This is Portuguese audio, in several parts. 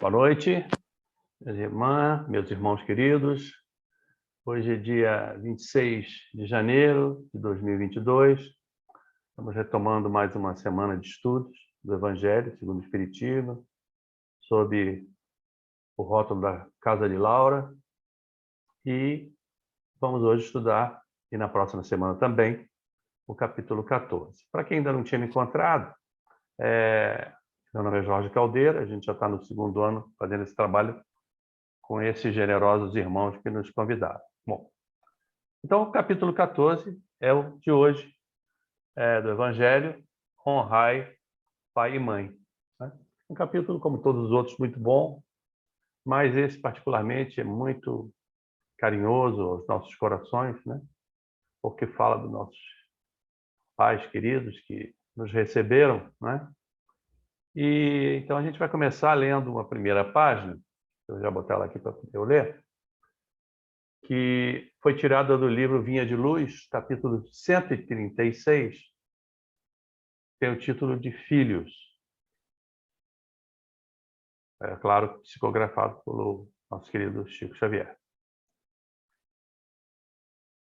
Boa noite, minhas irmãs, meus irmãos queridos. Hoje é dia 26 de janeiro de 2022. Estamos retomando mais uma semana de estudos do Evangelho segundo o Espiritismo, sob o rótulo da Casa de Laura. E vamos hoje estudar, e na próxima semana também, o capítulo 14. Para quem ainda não tinha me encontrado, meu nome é Jorge Caldeira, a gente já está no segundo ano fazendo esse trabalho com esses generosos irmãos que nos convidaram. Bom, então o capítulo 14 é o de hoje, do Evangelho, honrai pai e mãe. Né? Um capítulo, como todos os outros, muito bom, mas esse particularmente é muito carinhoso aos nossos corações, né? Porque fala dos nossos pais queridos que nos receberam, né? E então a gente vai começar lendo uma primeira página, eu já botei ela aqui para eu ler, que foi tirada do livro Vinha de Luz, capítulo 136, tem o título de Filhos. É claro, psicografado pelo nosso querido Chico Xavier.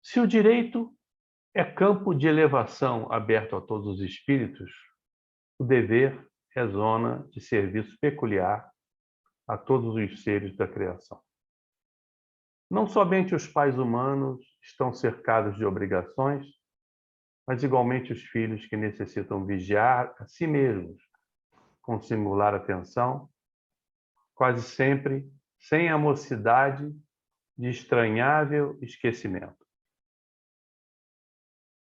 Se o direito é campo de elevação aberto a todos os espíritos, o dever é zona de serviço peculiar a todos os seres da criação. Não somente os pais humanos estão cercados de obrigações, mas igualmente os filhos que necessitam vigiar a si mesmos com singular atenção, quase sempre sem a mocidade de estranhável esquecimento.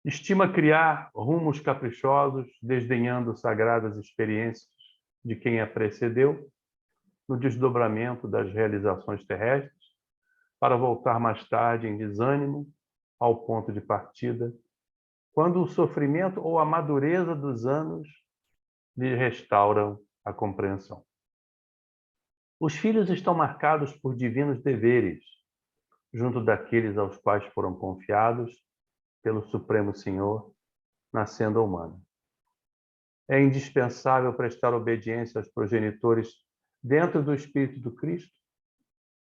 Estima criar rumos caprichosos, desdenhando sagradas experiências de quem a precedeu, no desdobramento das realizações terrestres, para voltar mais tarde em desânimo ao ponto de partida, quando o sofrimento ou a madureza dos anos lhe restauram a compreensão. Os filhos estão marcados por divinos deveres, junto daqueles aos quais foram confiados pelo Supremo Senhor na senda humana. É indispensável prestar obediência aos progenitores dentro do Espírito do Cristo,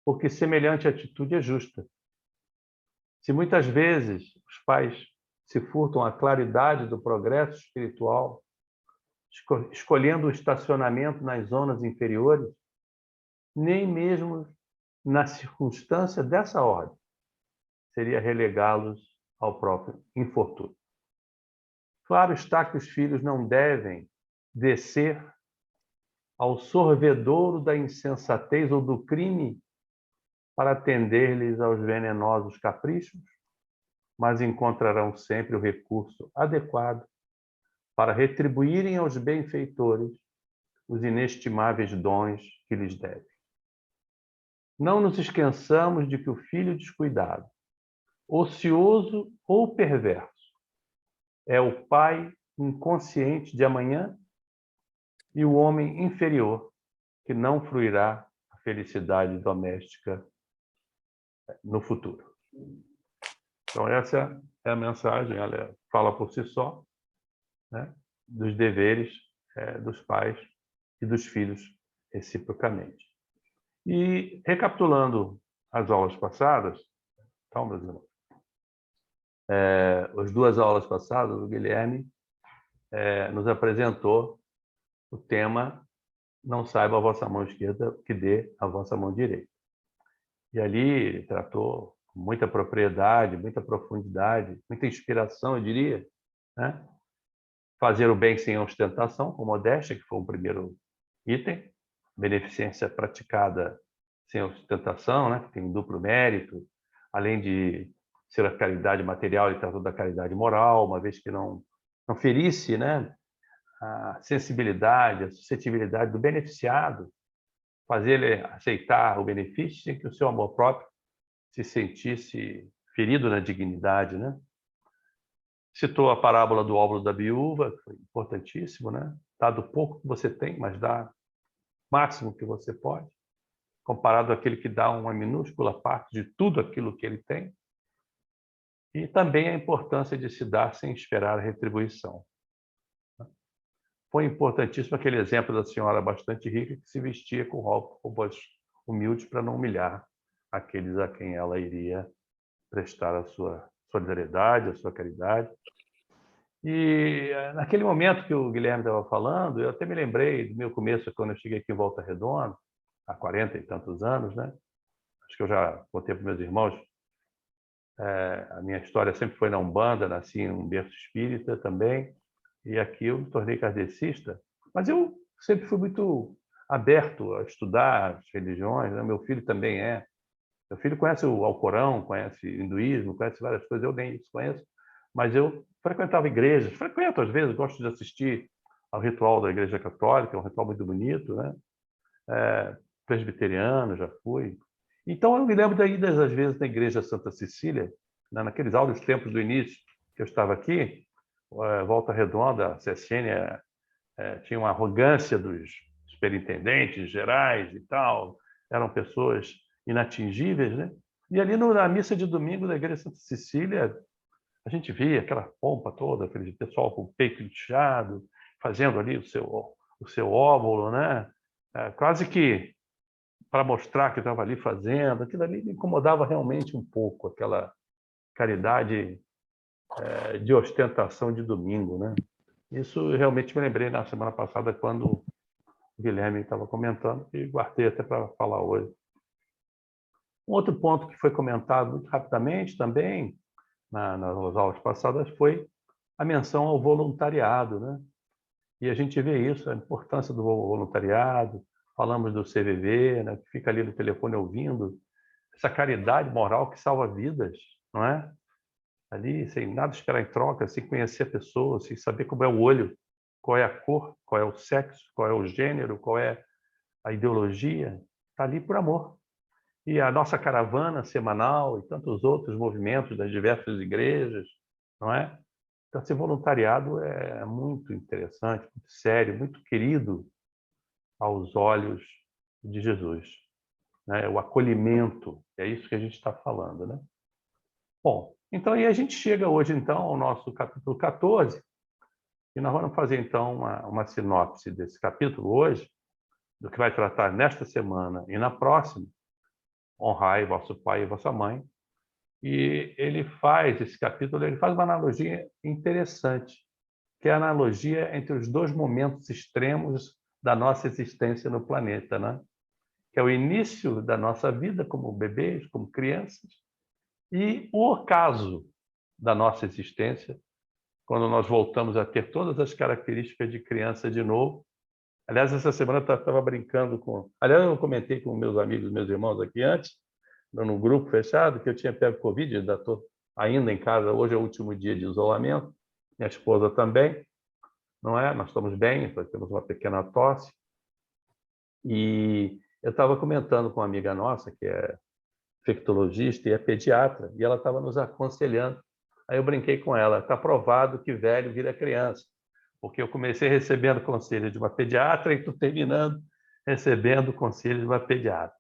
porque semelhante atitude é justa. Se muitas vezes os pais se furtam à claridade do progresso espiritual, escolhendo o estacionamento nas zonas inferiores, nem mesmo na circunstância dessa ordem seria relegá-los ao próprio infortúnio. Claro está que os filhos não devem descer ao sorvedouro da insensatez ou do crime para atender-lhes aos venenosos caprichos, mas encontrarão sempre o recurso adequado para retribuírem aos benfeitores os inestimáveis dons que lhes devem. Não nos esqueçamos de que o filho descuidado, ocioso ou perverso, é o pai inconsciente de amanhã e o homem inferior, que não fruirá a felicidade doméstica no futuro. Então, essa é a mensagem, ela fala por si só, né, dos deveres dos pais e dos filhos reciprocamente. E, recapitulando as aulas passadas, então, meus irmãos, as duas aulas passadas, o Guilherme nos apresentou o tema Não saiba a vossa mão esquerda o que dê a vossa mão direita. E ali ele tratou com muita propriedade, muita profundidade, muita inspiração, eu diria, né? Fazer o bem sem ostentação, com modéstia, que foi o primeiro item. Beneficência praticada sem ostentação, né? Que tem um duplo mérito. Além de ser a caridade material, ele tratou da caridade moral, uma vez que não ferisse, né, a sensibilidade, a suscetibilidade do beneficiado, fazer ele aceitar o benefício sem que o seu amor próprio se sentisse ferido na dignidade, né? Citou a parábola do óbolo da viúva, que foi importantíssimo, né? Dá do pouco que você tem, mas dá o máximo que você pode, comparado àquele que dá uma minúscula parte de tudo aquilo que ele tem. E também a importância de se dar sem esperar a retribuição. foi importantíssimo aquele exemplo da senhora bastante rica que se vestia com roupas humildes para não humilhar aqueles a quem ela iria prestar a sua solidariedade, a sua caridade. E naquele momento que o Guilherme estava falando, eu até me lembrei do meu começo, quando eu cheguei aqui em Volta Redonda, há 40 e tantos anos, né? Acho que eu já contei para meus irmãos, a minha história sempre foi na Umbanda, nasci em um berço espírita também, e aqui eu me tornei kardecista, mas eu sempre fui muito aberto a estudar as religiões, né? Meu filho também é. Meu filho conhece o Alcorão, conhece o hinduísmo, conhece várias coisas, eu nem isso conheço, mas eu frequentava igrejas, frequento às vezes, gosto de assistir ao ritual da Igreja Católica, é um ritual muito bonito, né? Presbiteriano, já fui. Então, eu me lembro da ida, às vezes, na Igreja Santa Cecília, né, naqueles áureos tempos do início que eu estava aqui, Volta Redonda, a CSN tinha uma arrogância dos superintendentes gerais e tal, eram pessoas inatingíveis, né? E ali na missa de domingo da Igreja Santa Cecília, a gente via aquela pompa toda, aquele pessoal com o peito inchado, fazendo ali o seu óbolo, né? Quase que para mostrar que estava ali fazendo. Aquilo ali me incomodava realmente um pouco, aquela caridade de ostentação de domingo, né? Isso realmente me lembrei na semana passada, quando o Guilherme estava comentando, e guardei até para falar hoje. Um outro ponto que foi comentado muito rapidamente também, nas aulas passadas, foi a menção ao voluntariado, né? E a gente vê isso, a importância do voluntariado, falamos do CVV, né, que fica ali no telefone ouvindo, essa caridade moral que salva vidas, não é? Ali, sem nada esperar em troca, sem conhecer a pessoa, sem saber como é o olho, qual é a cor, qual é o sexo, qual é o gênero, qual é a ideologia, está ali por amor. E a nossa caravana semanal e tantos outros movimentos das diversas igrejas, não é? Então, esse voluntariado é muito interessante, muito sério, muito querido aos olhos de Jesus, né? O acolhimento, é isso que a gente está falando, né? Bom, então aí a gente chega hoje então ao nosso capítulo 14, e nós vamos fazer então uma sinopse desse capítulo hoje, do que vai tratar nesta semana e na próxima, honrai vosso pai e vossa mãe. E ele faz esse capítulo, ele faz uma analogia interessante, que é a analogia entre os dois momentos extremos da nossa existência no planeta, né? Que é o início da nossa vida como bebês, como crianças, e o ocaso da nossa existência, quando nós voltamos a ter todas as características de criança de novo. Aliás, essa semana eu estava brincando com... Aliás, eu comentei com meus amigos, meus irmãos aqui antes, no grupo fechado, que eu tinha pego Covid, ainda estou ainda em casa, hoje é o último dia de isolamento, minha esposa também, não é? Nós estamos bem, temos uma pequena tosse. E eu estava comentando com uma amiga nossa, que é infectologista e é pediatra, e ela estava nos aconselhando. Aí eu brinquei com ela, está provado que velho vira criança, porque eu comecei recebendo conselho de uma pediatra e estou terminando recebendo conselho de uma pediatra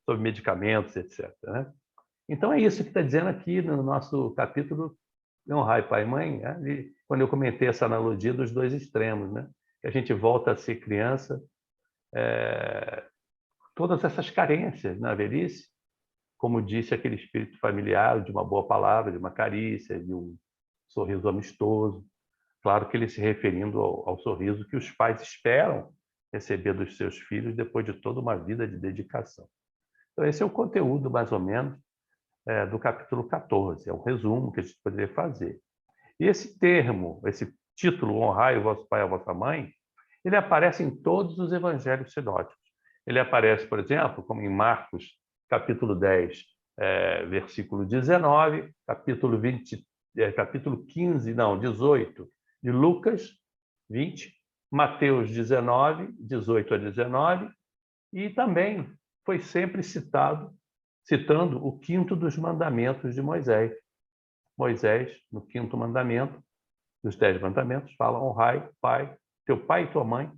sobre medicamentos, etc. Né? Então é isso que está dizendo aqui no nosso capítulo Honrai Pai e Mãe, né? E quando eu comentei essa analogia dos dois extremos, né? Que a gente volta a ser criança, todas essas carências na velhice, como disse aquele espírito familiar, de uma boa palavra, de uma carícia, de um sorriso amistoso. Claro que ele se referindo ao sorriso que os pais esperam receber dos seus filhos depois de toda uma vida de dedicação. Então, esse é o conteúdo, mais ou menos, do capítulo 14. É um resumo que a gente poderia fazer. E esse termo, esse título, honrai o vosso pai e a vossa mãe, ele aparece em todos os evangelhos sinóticos. Ele aparece, por exemplo, como em Marcos, capítulo 10, versículo 19, capítulo 15, não, 18, de Lucas 20, Mateus 19, 18 a 19, e também foi sempre citando o quinto dos mandamentos de Moisés. Moisés, no quinto mandamento, dos 10 mandamentos, fala: honrai teu pai e tua mãe,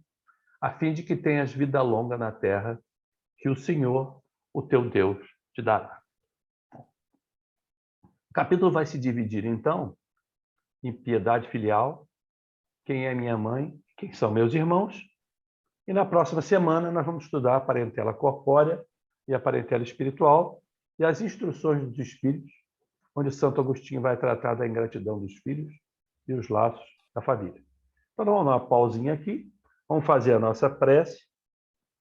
a fim de que tenhas vida longa na terra, que o Senhor, o teu Deus, te dará. O capítulo vai se dividir, então, em piedade filial, quem é minha mãe, quem são meus irmãos. E na próxima semana nós vamos estudar a parentela corpórea e a parentela espiritual e as instruções dos espíritos, onde Santo Agostinho vai tratar da ingratidão dos filhos e os laços da família. Então, vamos dar uma pausinha aqui, vamos fazer a nossa prece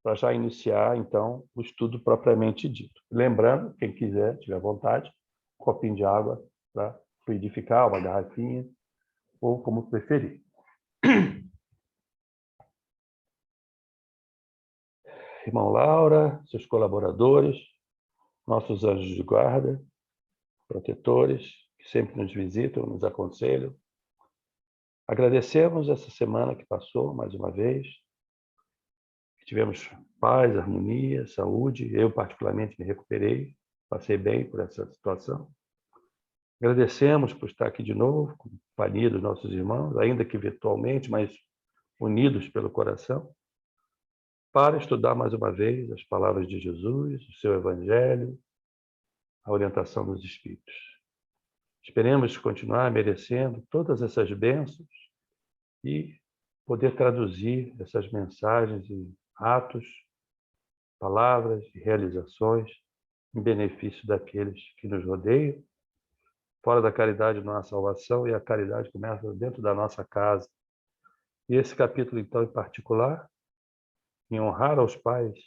para já iniciar, então, o estudo propriamente dito. Lembrando, quem quiser, tiver vontade, um copinho de água para fluidificar, uma garrafinha, ou como preferir. Irmão Laura, seus colaboradores, nossos anjos de guarda, protetores, que sempre nos visitam, nos aconselham. Agradecemos essa semana que passou, mais uma vez. Tivemos paz, harmonia, saúde. Eu, particularmente, me recuperei, passei bem por essa situação. Agradecemos por estar aqui de novo, com a companhia dos nossos irmãos, ainda que virtualmente, mas unidos pelo coração, para estudar mais uma vez as palavras de Jesus, o seu Evangelho, a orientação dos Espíritos. Esperemos continuar merecendo todas essas bênçãos e poder traduzir essas mensagens em atos, palavras e realizações em benefício daqueles que nos rodeiam. Fora da caridade não há salvação e a caridade começa dentro da nossa casa. E esse capítulo, então, em particular, em honrar aos pais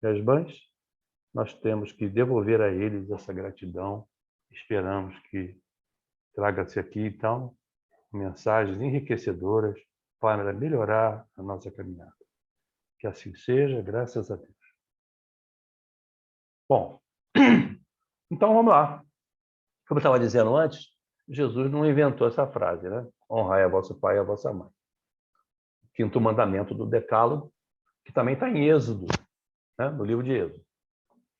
e às mães, nós temos que devolver a eles essa gratidão. Esperamos que traga-se aqui, então, mensagens enriquecedoras para melhorar a nossa caminhada. Que assim seja, graças a Deus. Bom, então vamos lá. Como eu estava dizendo antes, Jesus não inventou essa frase, né? Honrai a vosso pai e a vossa mãe. Quinto mandamento do Decálogo, que também está em Êxodo, né? No livro de Êxodo.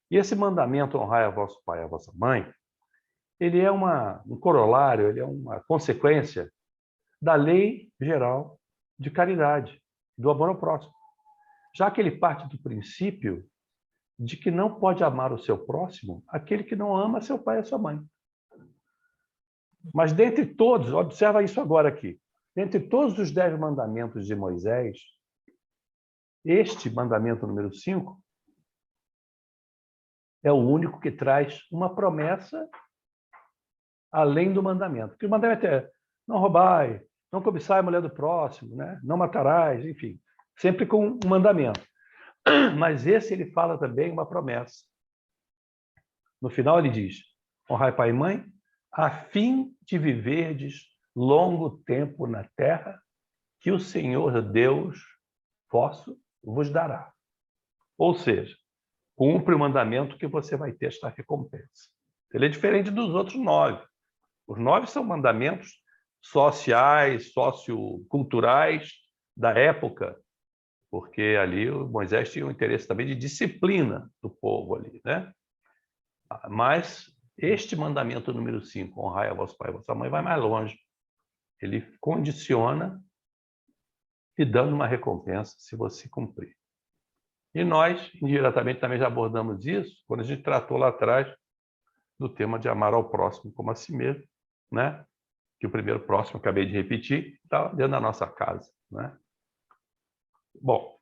E esse mandamento, honrai a vosso pai e a vossa mãe, ele é um corolário, ele é uma consequência da lei geral de caridade, do amor ao próximo. Já que ele parte do princípio de que não pode amar o seu próximo aquele que não ama seu pai e a sua mãe. Mas dentre todos, observa isso agora aqui, dentre todos os 10 mandamentos de Moisés, este mandamento número 5 é o único que traz uma promessa além do mandamento. Porque o mandamento é não roubai, não cobiçai a mulher do próximo, né? Não matarás, enfim, sempre com um mandamento. Mas esse ele fala também uma promessa. No final ele diz, honrai pai e mãe, a fim de viverdes longo tempo na terra, que o Senhor Deus vosso vos dará. Ou seja, cumpre o mandamento que você vai ter esta recompensa. Ele é diferente dos outros 9. Os 9 são mandamentos sociais, socioculturais da época, porque ali o Moisés tinha um interesse também de disciplina do povo ali, né? Mas este mandamento número 5, honrai a vosso pai e a vossa mãe, vai mais longe. Ele condiciona e dando uma recompensa se você cumprir. E nós, indiretamente, também já abordamos isso quando a gente tratou lá atrás do tema de amar ao próximo como a si mesmo, né? Que o primeiro próximo, acabei de repetir, está dentro da nossa casa, né? Bom,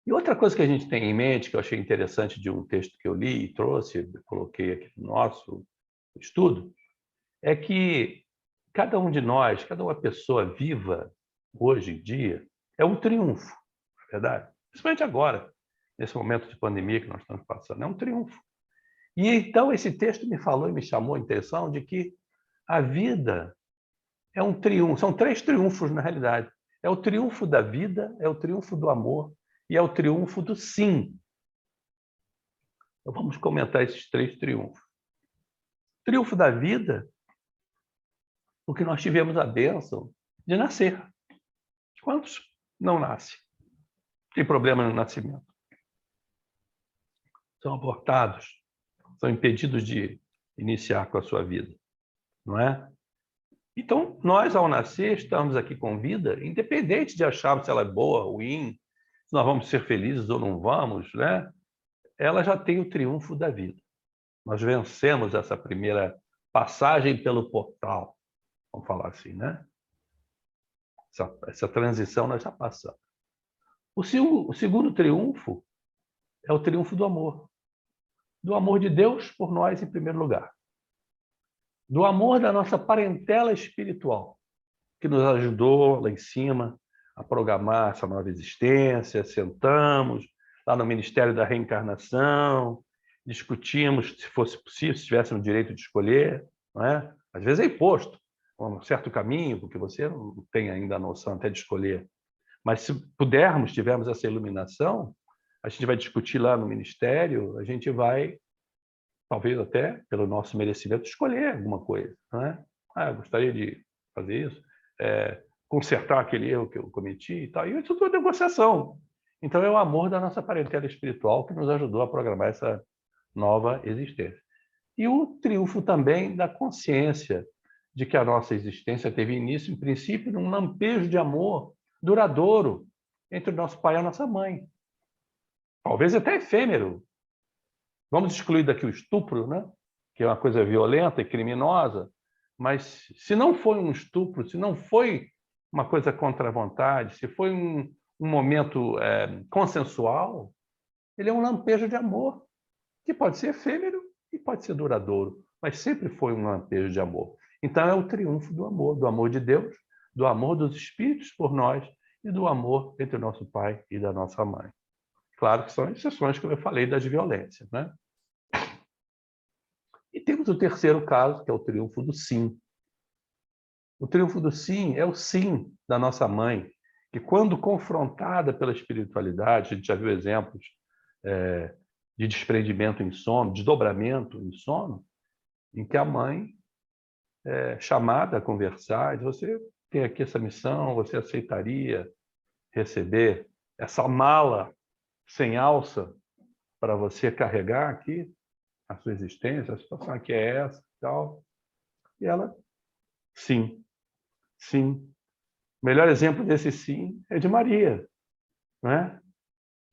e outra coisa que a gente tem em mente, que eu achei interessante de um texto que eu li e trouxe, coloquei aqui no nosso estudo, é que cada um de nós, cada uma pessoa viva hoje em dia, é um triunfo, não é verdade? Principalmente agora, nesse momento de pandemia que nós estamos passando, é um triunfo. E então esse texto me falou e me chamou a atenção de que a vida é um triunfo, são 3 triunfos na realidade. É o triunfo da vida, é o triunfo do amor e é o triunfo do sim. Então vamos comentar esses 3 triunfos. Triunfo da vida, porque nós tivemos a bênção de nascer. Quantos não nascem? Tem problema no nascimento. São abortados, são impedidos de iniciar com a sua vida, não é? Então, nós, ao nascer, estamos aqui com vida, independente de acharmos se ela é boa, ruim, se nós vamos ser felizes ou não vamos, né? Ela já tem o triunfo da vida. Nós vencemos essa primeira passagem pelo portal, vamos falar assim, né? Essa transição nós já passamos. O segundo triunfo é o triunfo do amor. Do amor de Deus por nós, em primeiro lugar. Do amor da nossa parentela espiritual, que nos ajudou lá em cima a programar essa nova existência. Sentamos lá no Ministério da Reencarnação, discutimos se fosse possível, se tivéssemos direito de escolher, não é? Às vezes é imposto um certo caminho, porque você não tem ainda a noção até de escolher. Mas se pudermos, tivermos essa iluminação, a gente vai discutir lá no Ministério, a gente vai, talvez até pelo nosso merecimento, escolher alguma coisa, não é? Eu gostaria de fazer isso, consertar aquele erro que eu cometi e tal. E isso tudo é negociação. Então é o amor da nossa parentela espiritual que nos ajudou a programar essa nova existência. E o triunfo também da consciência de que a nossa existência teve início, em princípio, num lampejo de amor duradouro entre o nosso pai e a nossa mãe. Talvez até efêmero. Vamos excluir daqui o estupro, né? Que é uma coisa violenta e criminosa, mas se não foi um estupro, se não foi uma coisa contra a vontade, se foi um momento consensual, ele é um lampejo de amor, que pode ser efêmero e pode ser duradouro, mas sempre foi um lampejo de amor. Então é o triunfo do amor de Deus, do amor dos espíritos por nós e do amor entre o nosso pai e da nossa mãe. Claro que são exceções, como eu falei, das violências, né? E temos o terceiro caso, que é o triunfo do sim. O triunfo do sim é o sim da nossa mãe, que quando confrontada pela espiritualidade, a gente já viu exemplos de desprendimento em sono, desdobramento em sono, em que a mãe é chamada a conversar, diz, você tem aqui essa missão, você aceitaria receber essa mala sem alça para você carregar aqui a sua existência, a situação aqui é essa e tal. E ela, sim, sim. O melhor exemplo desse sim é de Maria, não é?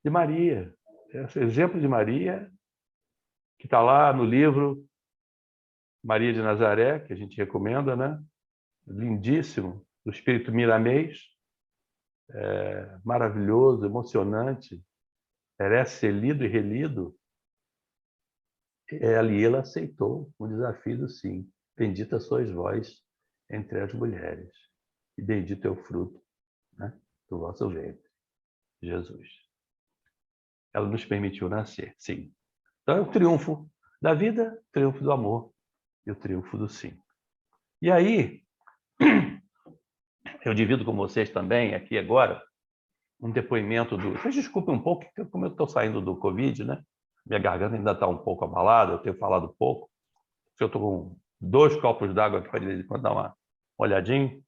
De Maria. Esse exemplo de Maria, que está lá no livro Maria de Nazaré, que a gente recomenda, né? Lindíssimo, do Espírito Miramês, maravilhoso, emocionante, merece ser lido e relido. Ali ela aceitou o desafio do sim. Bendita sois vós entre as mulheres, e bendito é o fruto, né, do vosso ventre, Jesus. Ela nos permitiu nascer, sim. Então é o triunfo da vida, o triunfo do amor e o triunfo do sim. E aí, eu divido com vocês também, aqui agora, um depoimento do... Vocês desculpem um pouco, como eu estou saindo do Covid, né? Minha garganta ainda está um pouco abalada, eu tenho falado pouco. Eu estou com 2 copos d'água aqui para de vez em quando dar uma olhadinha.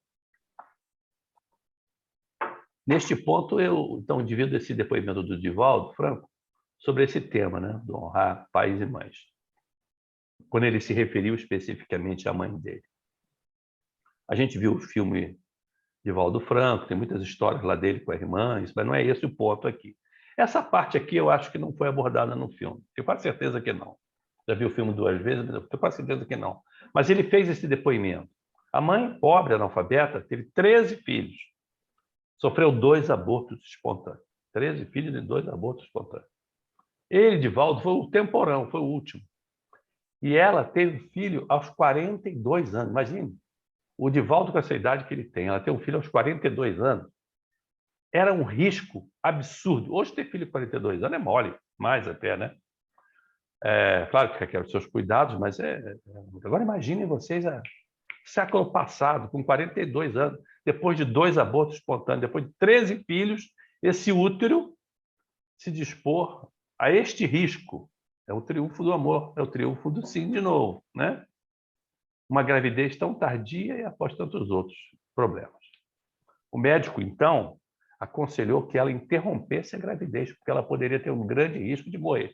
Neste ponto, eu então divido esse depoimento do Divaldo Franco sobre esse tema, né? Do honrar pais e mães. Quando ele se referiu especificamente à mãe dele. A gente viu o filme Divaldo Franco, tem muitas histórias lá dele com as irmãs, mas não é esse o ponto aqui. Essa parte aqui eu acho que não foi abordada no filme. Tenho quase certeza que não. Já vi o filme 2 vezes, mas eu tenho quase certeza que não. Mas ele fez esse depoimento. A mãe, pobre, analfabeta, teve 13 filhos. Sofreu 2 abortos espontâneos. 13 filhos e 2 abortos espontâneos. Ele, Divaldo, foi o temporão, foi o último. E ela teve filho aos 42 anos. Imagine, o Divaldo com essa idade que ele tem, ela tem um filho aos 42 anos. Era um risco absurdo. Hoje ter filho com 42 anos é mole, mais até, né? Claro que requer os seus cuidados, mas agora imaginem vocês século passado, com 42 anos, depois de 2 abortos espontâneos, depois de 13 filhos, esse útero se dispor a este risco. É o triunfo do amor, é o triunfo do sim de novo, né? Uma gravidez tão tardia e após tantos outros problemas. O médico, então, aconselhou que ela interrompesse a gravidez, porque ela poderia ter um grande risco de morrer.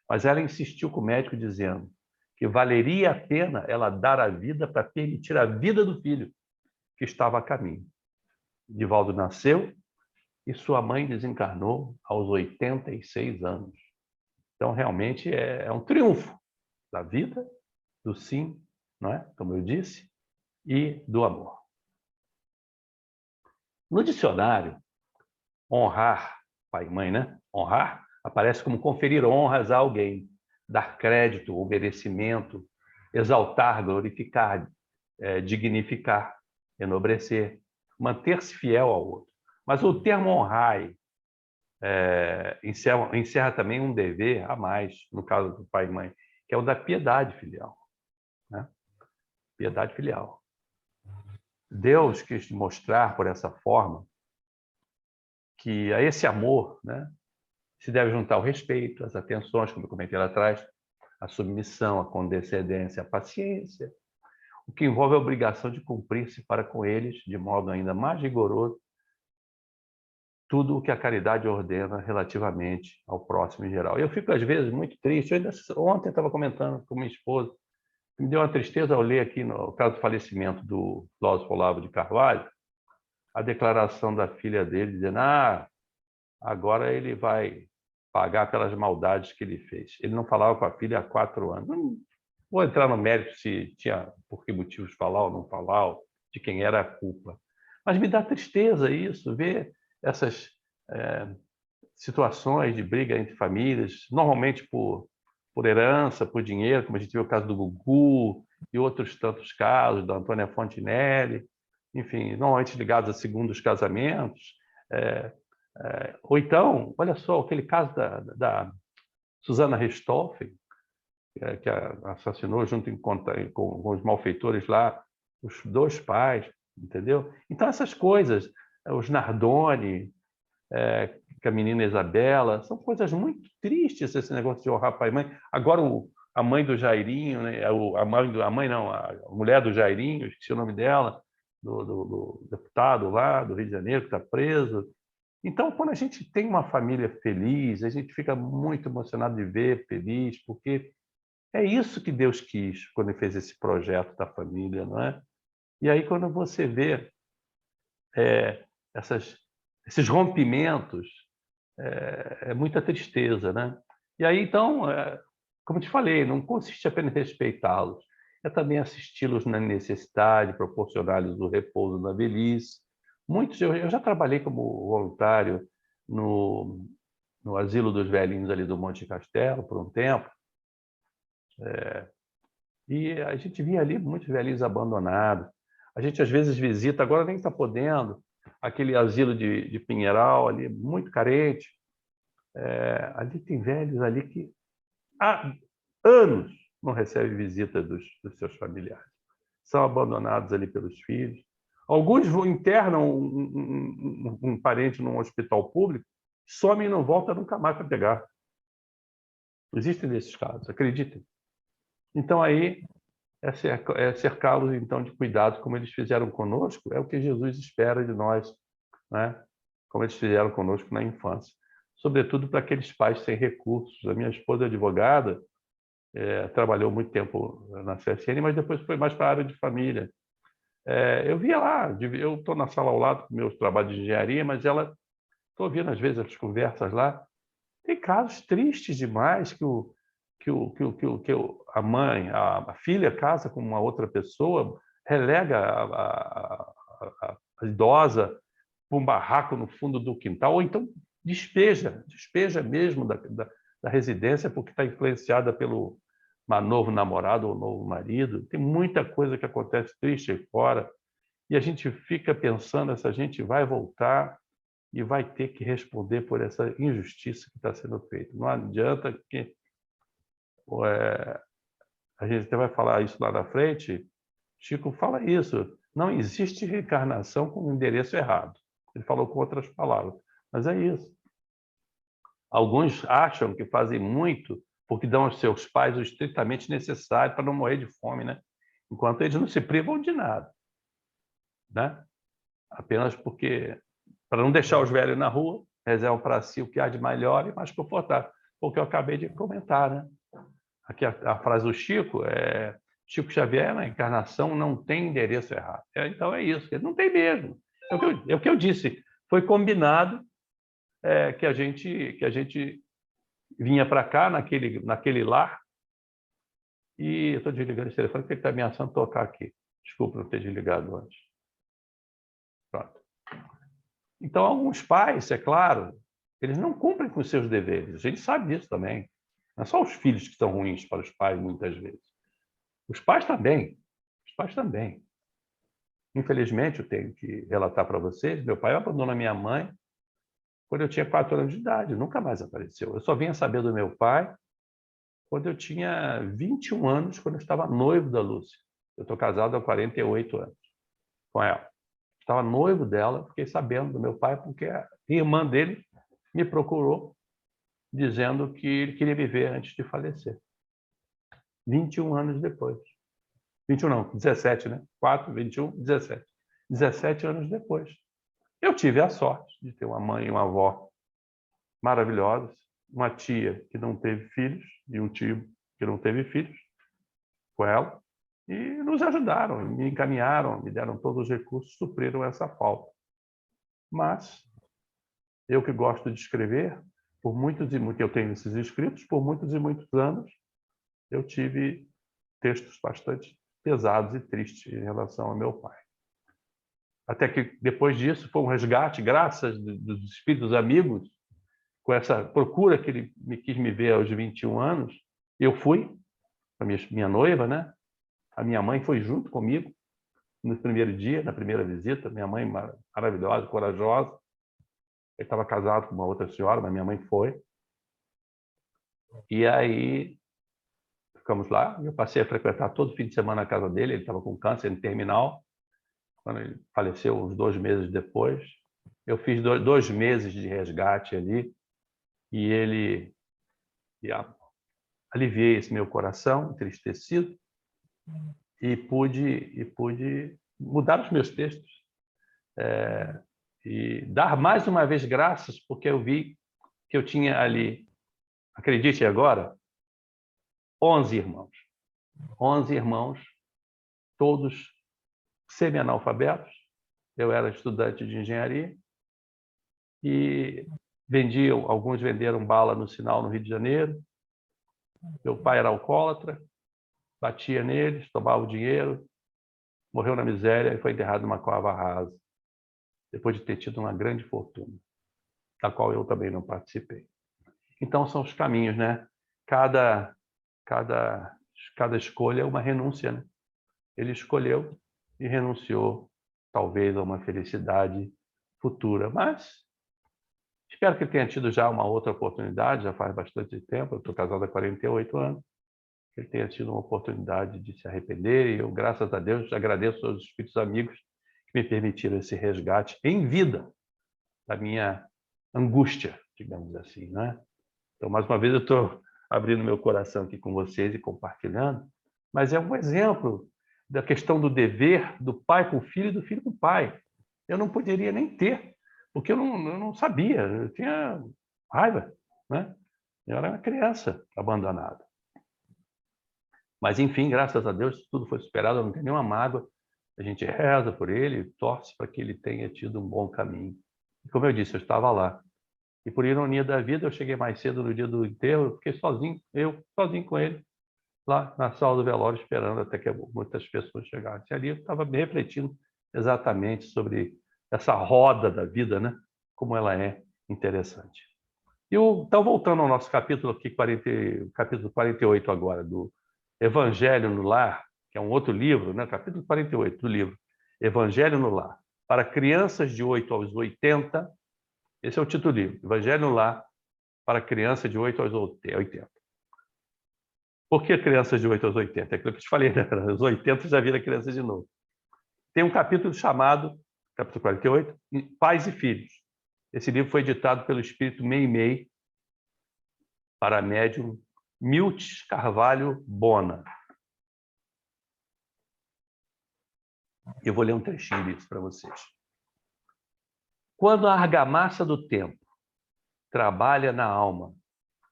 Mas ela insistiu com o médico, dizendo que valeria a pena ela dar a vida para permitir a vida do filho que estava a caminho. Divaldo nasceu e sua mãe desencarnou aos 86 anos. Então, realmente, é um triunfo da vida, do sim, não é? Como eu disse, e do amor. No dicionário, honrar, pai e mãe, né? Honrar aparece como conferir honras a alguém, dar crédito ou merecimento, exaltar, glorificar, dignificar, enobrecer, manter-se fiel ao outro. Mas o termo honrai encerra também um dever a mais, no caso do pai e mãe, que é o da piedade filial, né? Piedade filial. Deus quis mostrar por essa forma que a esse amor, né, se deve juntar o respeito, as atenções, como eu comentei lá atrás, a submissão, a condescendência, a paciência, o que envolve a obrigação de cumprir-se para com eles, de modo ainda mais rigoroso, tudo o que a caridade ordena relativamente ao próximo em geral. Eu fico, às vezes, muito triste. Ontem estava comentando com minha esposa, me deu uma tristeza ao ler aqui, no caso do falecimento do filósofo Olavo de Carvalho, a declaração da filha dele, dizendo: agora ele vai pagar pelas maldades que ele fez. Ele não falava com a filha há 4 anos. Não vou entrar no mérito se tinha por que motivos falar ou não falar, de quem era a culpa. Mas me dá tristeza isso, ver essas situações de briga entre famílias, normalmente por herança, por dinheiro, como a gente viu o caso do Gugu e outros tantos casos, da Antônia Fontinelli, enfim, normalmente ligados a segundos casamentos. Ou então, olha só, aquele caso da Susana Richthofen, que assassinou junto com os malfeitores lá, os 2 pais, entendeu? Então, essas coisas, os Nardoni, que a menina Isabela, são coisas muito tristes, esse negócio de honrar pai e mãe. Agora, a mãe do Jairinho, né? a mãe não, a mulher do Jairinho, esqueci o nome dela, do deputado lá do Rio de Janeiro, que está preso. Então, quando a gente tem uma família feliz, a gente fica muito emocionado de ver feliz, porque é isso que Deus quis quando ele fez esse projeto da família, não é? E aí, quando você vê esses rompimentos, é muita tristeza, né? E aí, então, como te falei, não consiste apenas em respeitá-los, é também assisti-los na necessidade, proporcionar-lhes o repouso na velhice. Muitos, eu já trabalhei como voluntário no Asilo dos Velhinhos ali do Monte Castelo por um tempo, e a gente via ali muitos velhinhos abandonados. A gente às vezes visita, agora nem está podendo, aquele asilo de Pinheiral ali, muito carente. Ali tem velhos ali que há anos não recebem visita dos seus familiares. São abandonados ali pelos filhos. Alguns internam um parente num hospital público, somem e não volta nunca mais para pegar. Existem desses casos, acreditem. Então aí é cercá-los então de cuidado, como eles fizeram conosco, é o que Jesus espera de nós, né? Como eles fizeram conosco na infância. Sobretudo para aqueles pais sem recursos. A minha esposa é advogada, trabalhou muito tempo na CSN, mas depois foi mais para a área de família. Eu via lá, eu estou na sala ao lado com meus trabalhos de engenharia, mas estou ouvindo às vezes as conversas lá. Tem casos tristes demais a mãe, a filha casa com uma outra pessoa, relega a idosa para um barraco no fundo do quintal, ou então despeja mesmo da residência porque está influenciada pelo novo namorado ou novo marido. Tem muita coisa que acontece triste aí fora e a gente fica pensando, essa gente vai voltar e vai ter que responder por essa injustiça que está sendo feita. Não adianta que a gente até vai falar isso lá na frente. Chico fala isso. Não existe reencarnação com um endereço errado. Ele falou com outras palavras, mas é isso. Alguns acham que fazem muito porque dão aos seus pais o estritamente necessário para não morrer de fome, né? Enquanto eles não se privam de nada, né? Apenas porque, para não deixar os velhos na rua, reservam para si o que há de melhor e mais confortável. O que eu acabei de comentar, né? Aqui a frase do Chico é: Chico Xavier, na encarnação, não tem endereço errado. Então é isso, não tem mesmo. É o que eu disse. Foi combinado que a gente vinha para cá, naquele lar, e eu estou desligando esse telefone porque ele está ameaçando tocar aqui. Desculpa não ter desligado antes. Pronto. Então, alguns pais, é claro, eles não cumprem com os seus deveres. A gente sabe disso também. Não é só os filhos que são ruins para os pais, muitas vezes. Os pais também. Os pais também. Infelizmente, eu tenho que relatar para vocês, meu pai abandonou a minha mãe quando eu tinha 4 anos de idade, nunca mais apareceu. Eu só vinha saber do meu pai quando eu tinha 21 anos, quando eu estava noivo da Lúcia. Eu estou casado há 48 anos com ela. Estava noivo dela, fiquei sabendo do meu pai, porque a irmã dele me procurou, dizendo que ele queria me ver antes de falecer. 21 anos depois. 21 não, 17, né? 4, 21, 17. 17 anos depois. Eu tive a sorte de ter uma mãe e uma avó maravilhosas, uma tia que não teve filhos e um tio que não teve filhos com ela, e nos ajudaram, me encaminharam, me deram todos os recursos, supriram essa falta. Mas eu que gosto de escrever, por muitos e muitos, eu tenho esses escritos, por muitos e muitos anos, eu tive textos bastante pesados e tristes em relação ao meu pai. Até que depois disso foi um resgate, graças dos espíritos amigos, com essa procura que ele me quis me ver aos 21 anos, eu fui, a minha noiva, né? A minha mãe foi junto comigo no primeiro dia, na primeira visita, minha mãe maravilhosa, corajosa. Ele estava casado com uma outra senhora, mas minha mãe foi. E aí ficamos lá, eu passei a frequentar todo fim de semana a casa dele, ele estava com câncer terminal. Quando ele faleceu, uns 2 meses depois, eu fiz 2 meses de resgate ali, e ele aliviei esse meu coração entristecido e pude mudar os meus textos e dar mais uma vez graças, porque eu vi que eu tinha ali, acredite agora, 11 irmãos. 11 irmãos, todos semi-analfabetos. Eu era estudante de engenharia e alguns venderam bala no sinal no Rio de Janeiro. Meu pai era alcoólatra, batia neles, tomava o dinheiro, morreu na miséria e foi enterrado numa cova rasa, depois de ter tido uma grande fortuna, da qual eu também não participei. Então são os caminhos, né? Cada escolha é uma renúncia, né? Ele escolheu e renunciou, talvez, a uma felicidade futura, mas espero que ele tenha tido já uma outra oportunidade, já faz bastante tempo, eu estou casado há 48 anos, que ele tenha tido uma oportunidade de se arrepender, e eu, graças a Deus, agradeço aos espíritos amigos que me permitiram esse resgate em vida da minha angústia, digamos assim, né? Então, mais uma vez, eu estou abrindo meu coração aqui com vocês e compartilhando, mas é um exemplo da questão do dever do pai com o filho e do filho com o pai. Eu não poderia nem ter, porque eu não sabia, eu tinha raiva, né? Eu era uma criança abandonada. Mas, enfim, graças a Deus, tudo foi superado, eu não tenho nenhuma mágoa. A gente reza por ele, torce para que ele tenha tido um bom caminho. E, como eu disse, eu estava lá. E, por ironia da vida, eu cheguei mais cedo no dia do enterro, eu fiquei sozinho, sozinho com ele, lá na sala do velório, esperando até que muitas pessoas chegassem. Ali eu estava me refletindo exatamente sobre essa roda da vida, né? Como ela é interessante. Então, voltando ao nosso capítulo aqui, capítulo 48 agora, do Evangelho no Lar, que é um outro livro, né? Capítulo 48 do livro Evangelho no Lar, para crianças de 8 aos 80, esse é o título do livro, Evangelho no Lar, para crianças de 8 aos 80. Por que crianças de 8 aos 80? É aquilo que eu te falei, né? Os 80 já vira criança de novo. Tem um capítulo chamado, capítulo 48, Pais e Filhos. Esse livro foi editado pelo espírito Meimei para médium Miltz Carvalho Bona. Eu vou ler um trechinho disso para vocês. Quando a argamassa do tempo trabalha na alma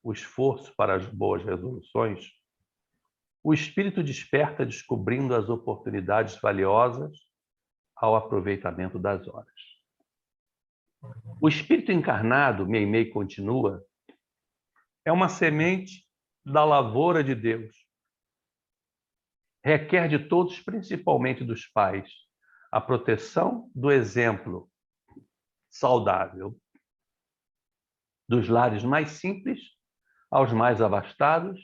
o esforço para as boas resoluções, o espírito desperta descobrindo as oportunidades valiosas ao aproveitamento das horas. O espírito encarnado, Meimei continua, é uma semente da lavoura de Deus. Requer de todos, principalmente dos pais, a proteção do exemplo, saudável. Dos lares mais simples aos mais abastados,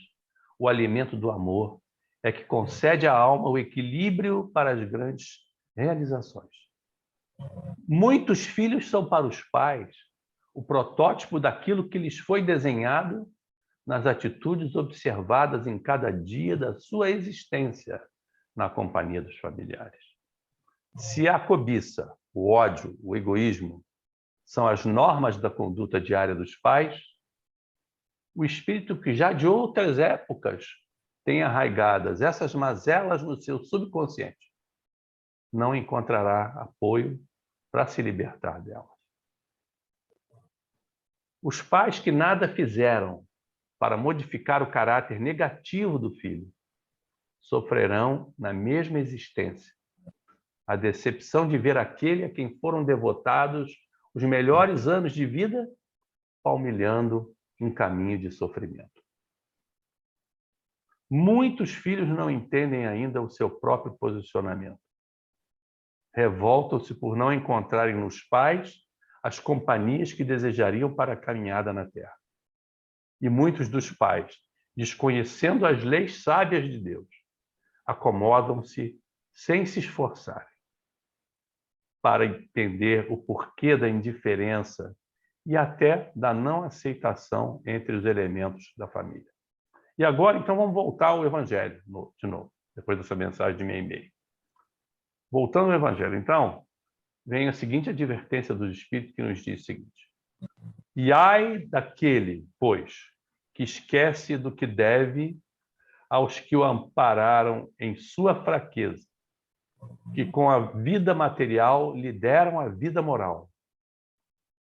o alimento do amor é que concede à alma o equilíbrio para as grandes realizações. Muitos filhos são para os pais o protótipo daquilo que lhes foi desenhado nas atitudes observadas em cada dia da sua existência na companhia dos familiares. Se a cobiça, o ódio, o egoísmo são as normas da conduta diária dos pais, o espírito que já de outras épocas tem arraigadas essas mazelas no seu subconsciente não encontrará apoio para se libertar delas. Os pais que nada fizeram para modificar o caráter negativo do filho sofrerão na mesma existência a decepção de ver aquele a quem foram devotados os melhores anos de vida palmilhando um caminho de sofrimento. Muitos filhos não entendem ainda o seu próprio posicionamento. Revoltam-se por não encontrarem nos pais as companhias que desejariam para a caminhada na Terra. E muitos dos pais, desconhecendo as leis sábias de Deus, acomodam-se sem se esforçarem para entender o porquê da indiferença e até da não aceitação entre os elementos da família. E agora, então, vamos voltar ao Evangelho de novo, depois dessa mensagem de meio e meio. Voltando ao Evangelho, então, vem a seguinte advertência dos Espíritos que nos diz o seguinte: e ai daquele, pois, que esquece do que deve aos que o ampararam em sua fraqueza, que com a vida material lhe deram a vida moral,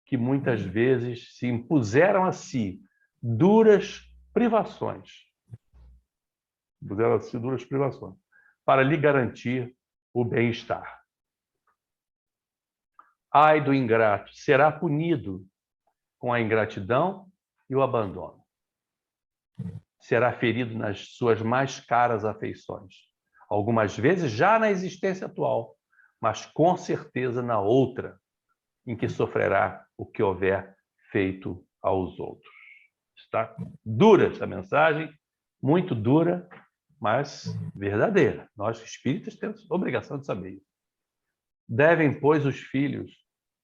que muitas vezes se impuseram a si duras privações, para lhe garantir o bem-estar. Ai do ingrato, será punido com a ingratidão e o abandono. Será ferido nas suas mais caras afeições, algumas vezes já na existência atual, mas com certeza na outra, em que sofrerá o que houver feito aos outros. Está dura essa mensagem, muito dura, mas verdadeira. Nós, espíritas, temos obrigação de saber isso. Devem, pois, os filhos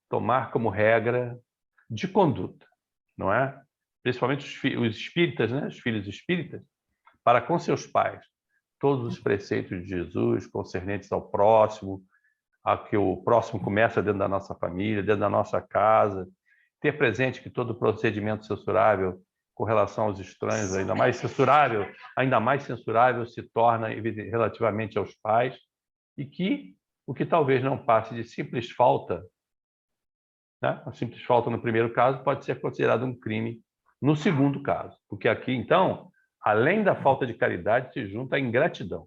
tomar como regra de conduta, não é? Principalmente os espíritas, né? Os filhos espíritas, para com seus pais, todos os preceitos de Jesus concernentes ao próximo, a que o próximo começa dentro da nossa família, dentro da nossa casa, ter presente que todo procedimento censurável com relação aos estranhos, ainda mais censurável se torna relativamente aos pais, e que o que talvez não passe de simples falta, né? A simples falta no primeiro caso pode ser considerado um crime no segundo caso, porque aqui, então, além da falta de caridade, se junta a ingratidão.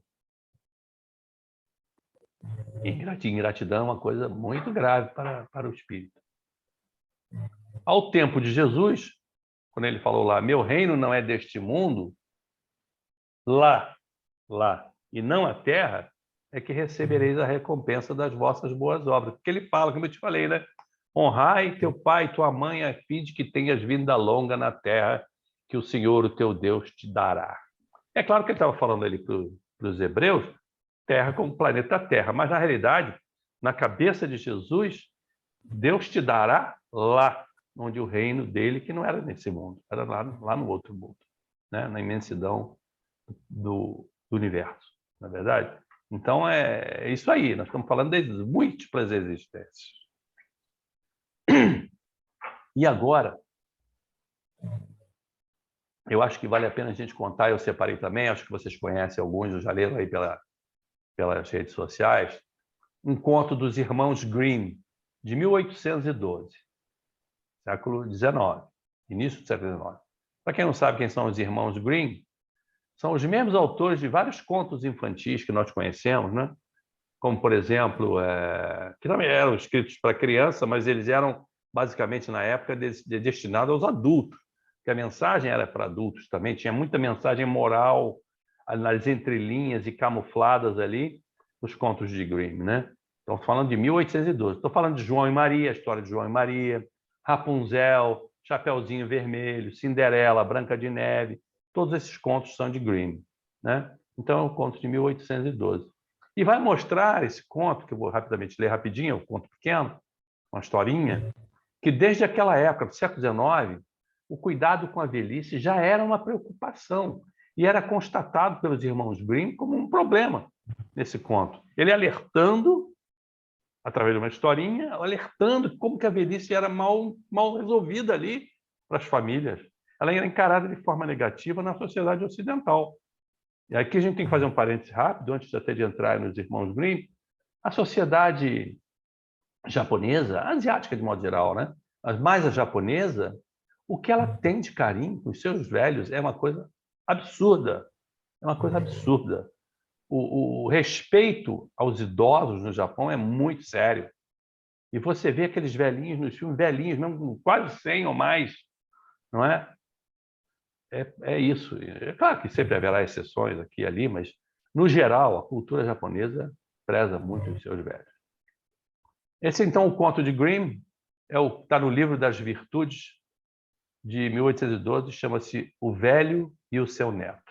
Ingratidão é uma coisa muito grave para o espírito. Ao tempo de Jesus, quando ele falou lá, meu reino não é deste mundo, lá, e não a terra, é que recebereis a recompensa das vossas boas obras. Porque ele fala, como eu te falei, né? Honrai teu pai e tua mãe, a fim de que tenhas vida longa na terra, que o Senhor, o teu Deus, te dará. É claro que ele estava falando ali para os hebreus, terra como planeta Terra, mas na realidade, na cabeça de Jesus, Deus te dará lá, onde o reino dele, que não era nesse mundo, era lá no outro mundo, né? Na imensidão do universo, na verdade. Então é isso aí, nós estamos falando das múltiplas existências. E agora, eu acho que vale a pena a gente contar, eu separei também, acho que vocês conhecem alguns, já leram aí pelas redes sociais, um conto dos irmãos Grimm, de 1812, século XIX, início do século XIX. Para quem não sabe quem são os irmãos Grimm, são os mesmos autores de vários contos infantis que nós conhecemos, né? Como, por exemplo, que também eram escritos para criança, mas eles eram, basicamente, na época, destinados aos adultos, porque a mensagem era para adultos também, tinha muita mensagem moral nas entrelinhas e camufladas ali nos contos de Grimm, né? Estou falando de 1812. Estou falando de João e Maria, a história de João e Maria, Rapunzel, Chapeuzinho Vermelho, Cinderela, Branca de Neve. Todos esses contos são de Grimm, né? Então, é um conto de 1812. E vai mostrar esse conto, que eu vou rapidamente ler rapidinho, é um conto pequeno, uma historinha, que desde aquela época, do século XIX, o cuidado com a velhice já era uma preocupação e era constatado pelos irmãos Grimm como um problema nesse conto. Ele alertando, através de uma historinha, alertando como que a velhice era mal resolvida ali para as famílias. Ela era encarada de forma negativa na sociedade ocidental. E aqui a gente tem que fazer um parêntese rápido, antes até de entrar nos irmãos Grimm. A sociedade japonesa, asiática de modo geral, né? Mas mais a japonesa, o que ela tem de carinho com os seus velhos é uma coisa absurda. É uma coisa absurda. O respeito aos idosos no Japão é muito sério. E você vê aqueles velhinhos nos filmes, velhinhos, mesmo com quase 100 ou mais, não é? É isso. É claro que sempre haverá exceções aqui e ali, mas, no geral, a cultura japonesa preza muito os seus velhos. Esse, então, o conto de Grimm está no livro das Virtudes, de 1812, chama-se O Velho e o Seu Neto.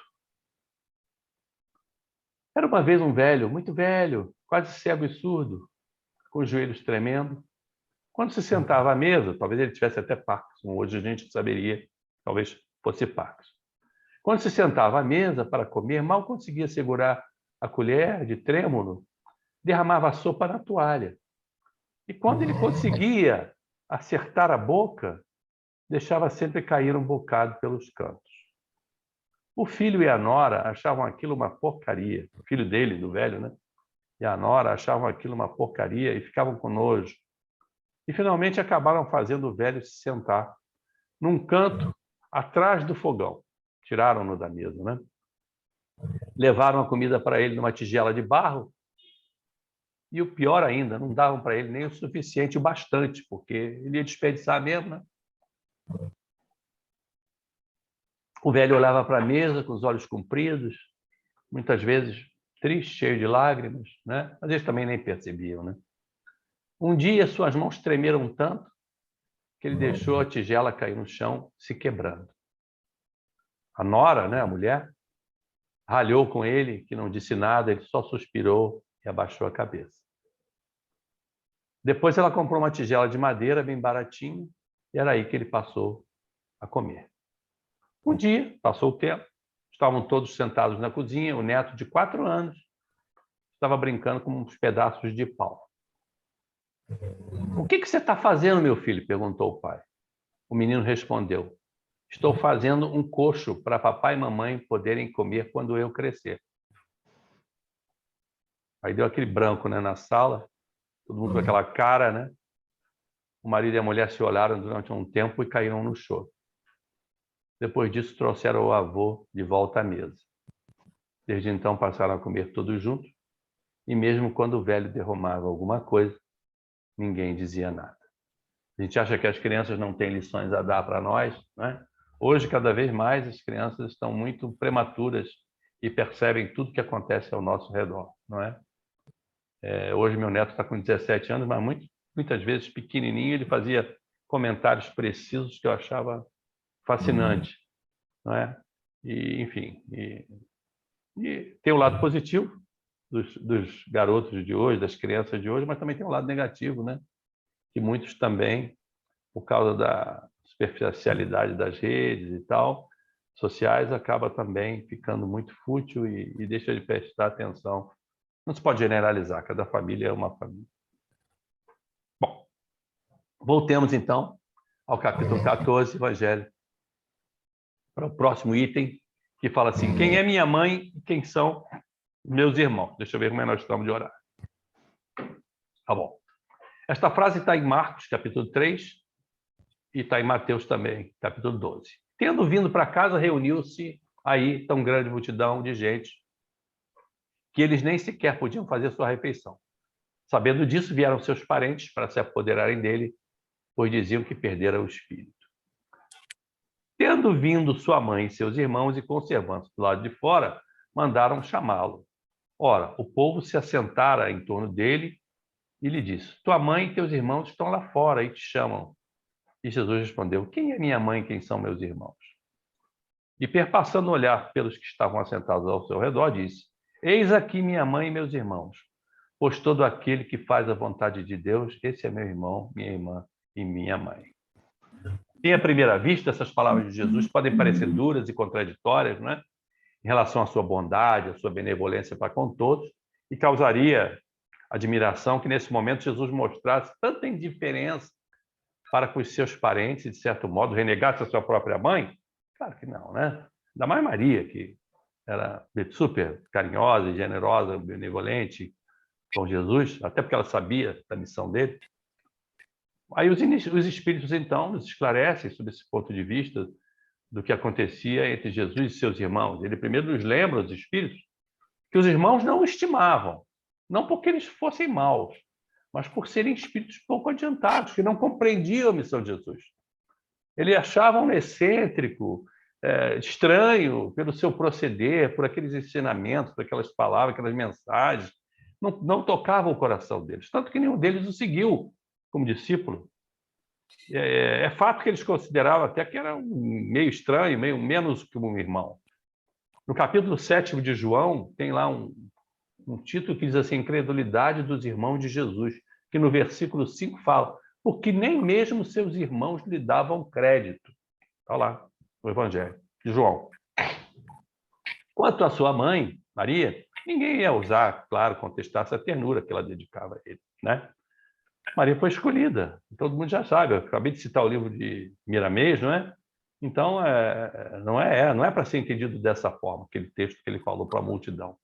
Era uma vez um velho, muito velho, quase cego e surdo, com os joelhos tremendo. Quando se sentava à mesa, talvez ele tivesse até Parkinson, hoje a gente saberia, talvez fosse Parkinson. Quando se sentava à mesa para comer, mal conseguia segurar a colher de trêmulo, derramava a sopa na toalha. E quando ele conseguia acertar a boca, deixava sempre cair um bocado pelos cantos. O filho e a nora achavam aquilo uma porcaria. O filho dele, do velho, né? E a nora achavam aquilo uma porcaria e ficavam com nojo. E finalmente acabaram fazendo o velho se sentar num canto atrás do fogão. Tiraram-no da mesa, né? Levaram a comida para ele numa tigela de barro. E o pior ainda, não davam para ele nem o suficiente, o bastante, porque ele ia desperdiçar mesmo, né? O velho olhava para a mesa com os olhos compridos, muitas vezes triste, cheio de lágrimas, né? Mas eles também nem percebiam, né? Um dia suas mãos tremeram tanto que ele deixou a tigela cair no chão, se quebrando. A nora, né, a mulher, ralhou com ele, que não disse nada, ele só suspirou e abaixou a cabeça. Depois ela comprou uma tigela de madeira bem baratinha e era aí que ele passou a comer. Um dia, passou o tempo, estavam todos sentados na cozinha, o neto de 4 anos estava brincando com uns pedaços de pau. O que você está fazendo, meu filho? Perguntou o pai. O menino respondeu, estou fazendo um coxo para papai e mamãe poderem comer quando eu crescer. Aí deu aquele branco, né, na sala, todo mundo com aquela cara, né? O marido e a mulher se olharam durante um tempo e caíram no choro. Depois disso, trouxeram o avô de volta à mesa. Desde então, passaram a comer todos juntos, e mesmo quando o velho derramava alguma coisa, ninguém dizia nada. A gente acha que as crianças não têm lições a dar para nós, né? Hoje, cada vez mais, as crianças estão muito prematuras e percebem tudo que acontece ao nosso redor, não é? Hoje, meu neto está com 17 anos, mas muitas vezes, pequenininho, ele fazia comentários precisos que eu achava fascinante, não é? E, enfim, e tem o lado positivo dos garotos de hoje, das crianças de hoje, mas também tem um lado negativo, né? Que muitos também, por causa da superficialidade das redes e tal, sociais, acaba também ficando muito fútil e deixa de prestar atenção. Não se pode generalizar, cada família é uma família. Bom, voltemos então ao capítulo 14, Evangelho, para o próximo item, que fala assim, quem é minha mãe e quem são meus irmãos? Deixa eu ver como é que nós estamos de horário. Tá bom. Esta frase está em Marcos, capítulo 3, e está em Mateus também, capítulo 12. Tendo vindo para casa, reuniu-se aí tão grande multidão de gente que eles nem sequer podiam fazer sua refeição. Sabendo disso, vieram seus parentes para se apoderarem dele, pois diziam que perdera o espírito. Tendo vindo sua mãe e seus irmãos e conservantes do lado de fora, mandaram chamá-lo. Ora, o povo se assentara em torno dele e lhe disse: tua mãe e teus irmãos estão lá fora e te chamam. E Jesus respondeu: quem é minha mãe e quem são meus irmãos? E perpassando o olhar pelos que estavam assentados ao seu redor, disse: eis aqui minha mãe e meus irmãos, pois todo aquele que faz a vontade de Deus, esse é meu irmão, minha irmã e minha mãe. E à primeira vista, essas palavras de Jesus podem parecer duras e contraditórias, não é? Em relação à sua bondade, à sua benevolência para com todos, e causaria admiração que nesse momento Jesus mostrasse tanta indiferença para com os seus parentes e, de certo modo, renegasse a sua própria mãe? Claro que não, né? Ainda mais Maria, que era super carinhosa e generosa, benevolente com Jesus, até porque ela sabia da missão dele. Aí os espíritos, então, nos esclarecem sobre esse ponto de vista do que acontecia entre Jesus e seus irmãos. Ele primeiro nos lembra, os espíritos, que os irmãos não o estimavam, não porque eles fossem maus, mas por serem espíritos pouco adiantados, que não compreendiam a missão de Jesus. Eles achavam excêntrico, estranho pelo seu proceder, por aqueles ensinamentos, por aquelas palavras, aquelas mensagens. Não tocavam o coração deles, tanto que nenhum deles o seguiu como discípulo. É fato que eles consideravam até que era meio estranho, meio menos que um irmão. No capítulo 7 de João, tem lá um título que diz assim: incredulidade dos irmãos de Jesus, que no versículo 5 fala: porque nem mesmo seus irmãos lhe davam crédito. Está lá, no Evangelho de João. Quanto à sua mãe, Maria, ninguém ia usar, claro, contestar essa ternura que ela dedicava a ele, né? Maria foi escolhida, todo mundo já sabe. Eu acabei de citar o livro de Miramês, não é? Então, não é para ser entendido dessa forma, aquele texto que ele falou para a multidão.